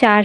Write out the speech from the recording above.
4